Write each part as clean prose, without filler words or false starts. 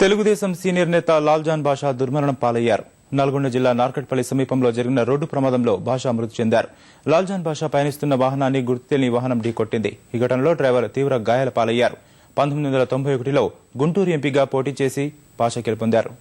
Telugu Desam senior నేత లాల్జాన్ బాషా దుర్మరణం పాలయ్యారు. నల్గొండ జిల్లా నార్కట్పల్లి సమీపంలో జరిగిన రోడ్డు ప్రమాదంలో బాషా మృతి చెందారు. లాల్జాన్ బాషా పయనిస్తున్న వాహనాన్ని గుర్తు తెలియని వాహనం ఢీకొట్టింది. ఈ ఘటనలో డ్రైవర్ తీవ్ర గాయాల పాలయ్యారు. 1991లో గుంటూరు ఎంపీగా పోటీ చేసి బాషా గెలుపొందారు.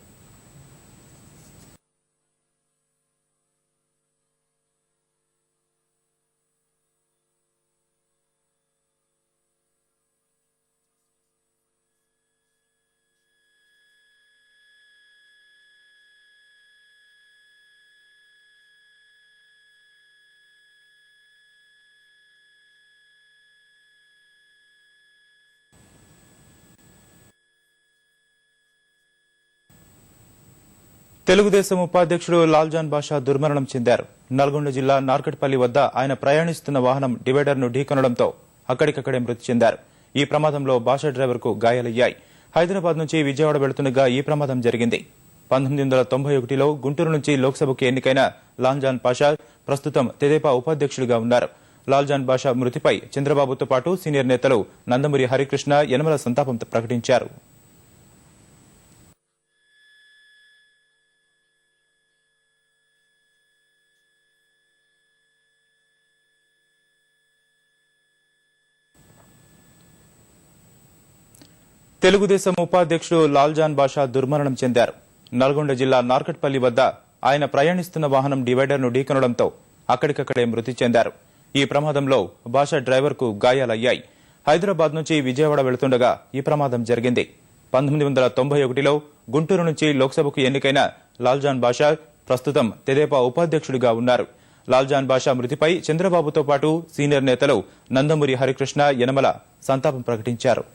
తెలుగుదేశం ఉపాధ్యక్షుడు లాల్జాన్ బాషా దుర్మరణం చెందారు. నల్గొండ జిల్లా నార్కట్పల్లి వద్ద ఆయన ప్రయాణిస్తున్న వాహనం డివైడర్ను ఢీకొనడంతో అక్కడికక్కడే మృతి చెందారు. ఈ ప్రమాదంలో బాషా డ్రైవర్కు గాయాలయ్యాయి. హైదరాబాద్ నుంచి విజయవాడ వెళుతుండగా ఈ ప్రమాదం జరిగింది. 1991లో గుంటూరు నుంచి లోక్సభకు ఎన్నికైన లాల్జాన్ బాషా ప్రస్తుతం తెదేపా ఉపాధ్యక్షుడిగా ఉన్నారు. లాల్జాన్ బాషా మృతిపై చంద్రబాబుతో పాటు సీనియర్ నేతలు నందమూరి హరికృష్ణ, యనమల సంతాపం ప్రకటించారు. తెలుగుదేశం ఉపాధ్యక్షుడు లాల్జాన్ బాషా దుర్మరణం చెందారు. నల్గొండ జిల్లా నార్కట్పల్లి వద్ద ఆయన ప్రయాణిస్తున్న వాహనం డివైడర్ను ఢీకొనడంతో అక్కడికక్కడే మృతి చెందారు. ఈ ప్రమాదంలో బాషా డ్రైవర్కు గాయాలయ్యాయి. హైదరాబాద్ నుంచి విజయవాడ వెళుతుండగా ఈ ప్రమాదం జరిగింది. 1991లో గుంటూరు నుంచి లోక్సభకు ఎన్నికైన లాల్జాన్ బాషా ప్రస్తుతం తెదేపా ఉపాధ్యక్షుడిగా ఉన్నారు. లాల్జాన్ బాషా మృతిపై చంద్రబాబుతో పాటు సీనియర్ నేతలు నందమూరి హరికృష్ణ, యనమల సంతాపం ప్రకటించారు.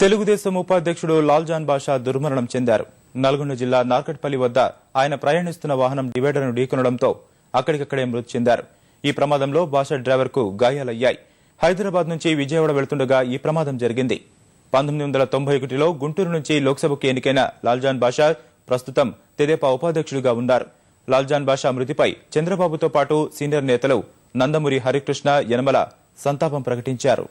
తెలుగుదేశం ఉపాధ్యక్షుడు లాల్జాన్ బాషా దుర్మరణం చెందారు. నల్గొండ జిల్లా నార్కట్పల్లి వద్ద ఆయన ప్రయాణిస్తున్న వాహనం డివైడర్ను ఢీకొనడంతో అక్కడికక్కడే మృతి చెందారు. ఈ ప్రమాదంలో బాషా డ్రైవర్కు గాయాలయ్యాయి. హైదరాబాద్ నుంచి విజయవాడ వెళుతుండగా ఈ ప్రమాదం జరిగింది. 1991లో గుంటూరు నుంచి లోక్సభకు ఎన్నికైన లాల్జాన్ బాషా ప్రస్తుతం తెదేపా ఉపాధ్యక్షుడిగా ఉన్నారు. లాల్జాన్ బాషా మృతిపై చంద్రబాబుతో పాటు సీనియర్ నేతలు నందమూరి హరికృష్ణ, యనమల సంతాపం ప్రకటించారు.